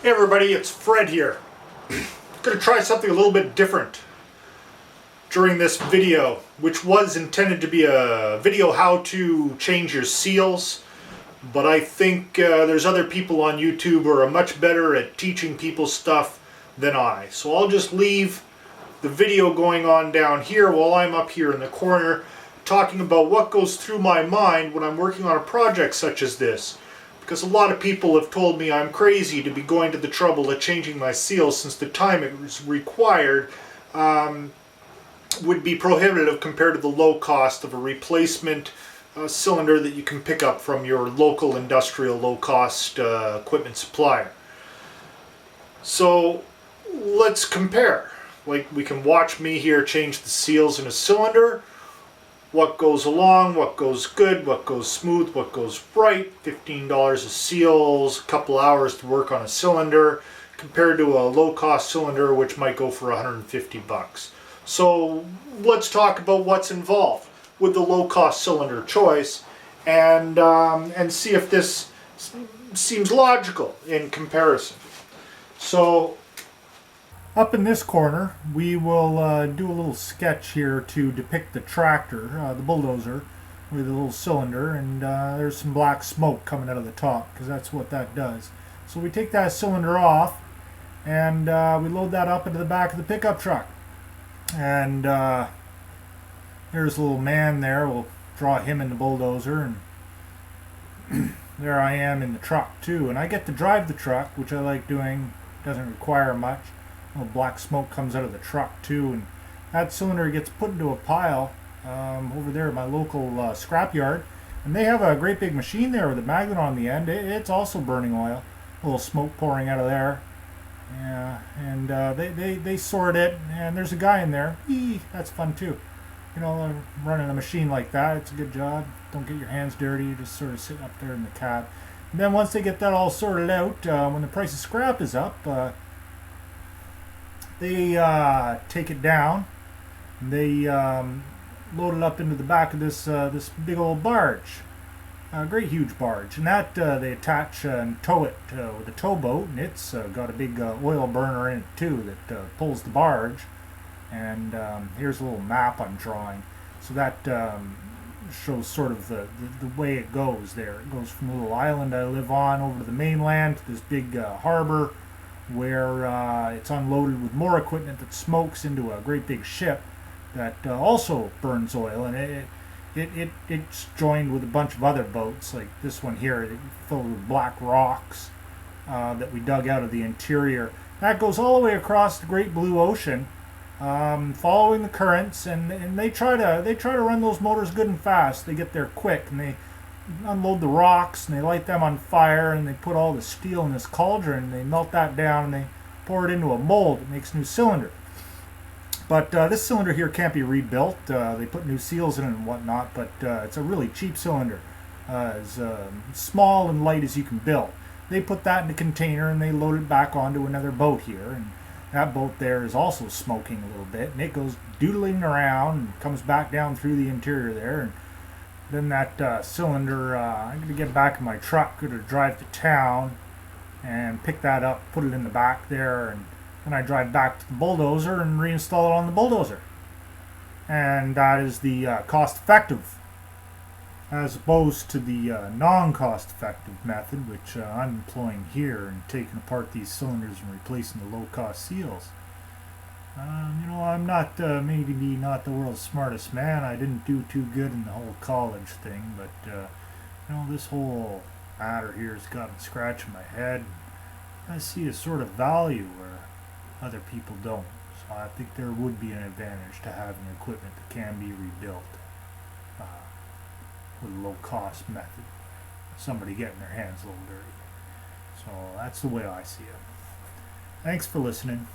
Hey everybody, it's Fred here. Going to try something a little bit different during this video, which was intended to be a video how to change your seals, but I think there's other people on YouTube who are much better at teaching people stuff than I. So I'll just leave the video going on down here while I'm up here in the corner talking about what goes through my mind when I'm working on a project such as this. Because a lot of people have told me I'm crazy to be going to the trouble of changing my seals, since the time it was required would be prohibitive compared to the low cost of a replacement cylinder that you can pick up from your local industrial low-cost equipment supplier. So let's compare. Like, we can watch me here change the seals in a cylinder. What goes along, what goes good, what goes smooth, what goes right. $15 of seals, a couple hours to work on a cylinder, compared to a low-cost cylinder which might go for 150 bucks. So let's talk about what's involved with the low-cost cylinder choice, and see if this seems logical in comparison. So up in this corner, we will do a little sketch here to depict the tractor, the bulldozer, with a little cylinder, and there's some black smoke coming out of the top, because that's what that does. So we take that cylinder off, and we load that up into the back of the pickup truck. And there's a little man there. We'll draw him in the bulldozer, and there I am in the truck too. And I get to drive the truck, which I like doing. Doesn't require much. Black smoke comes out of the truck too, and that cylinder gets put into a pile over there at my local scrapyard, and they have a great big machine there with a magnet on the end. It's also burning oil, a little smoke pouring out of there. Yeah, and they sort it, and there's a guy in there. That's fun too. You know, running a machine like that, it's a good job. Don't get your hands dirty. You just sort of sit up there in the cab. And then once they get that all sorted out, when the price of scrap is up, they take it down, and they load it up into the back of this big old barge, a great huge barge, and that they attach and tow it with a towboat, and it's got a big oil burner in it too that pulls the barge. And here's a little map I'm drawing, so that shows sort of the way it goes there. It goes from the little island I live on over to the mainland to this big harbor, where it's unloaded with more equipment that smokes into a great big ship that also burns oil, and it's joined with a bunch of other boats like this one here, filled with black rocks that we dug out of the interior. That goes all the way across the great blue ocean, following the currents, and they try to run those motors good and fast. They get there quick, and they unload the rocks, and they light them on fire, and they put all the steel in this cauldron, and they melt that down, and they pour it into a mold that makes a new cylinder. But this cylinder here can't be rebuilt. They put new seals in it and whatnot, but it's a really cheap cylinder, as small and light as you can build. They put that in a container, and they load it back onto another boat here, and that boat there is also smoking a little bit, and it goes doodling around and comes back down through the interior there. And then that cylinder, I'm going to get back in my truck, going to drive to town and pick that up, put it in the back there, and then I drive back to the bulldozer and reinstall it on the bulldozer. And that is the cost-effective, as opposed to the non-cost-effective method, which I'm employing here, and taking apart these cylinders and replacing the low-cost seals. I'm not, maybe not the world's smartest man. I didn't do too good in the whole college thing, but, this whole matter here has got me scratching my head. I see a sort of value where other people don't. So I think there would be an advantage to having equipment that can be rebuilt with a low-cost method. Somebody getting their hands a little dirty. So that's the way I see it. Thanks for listening.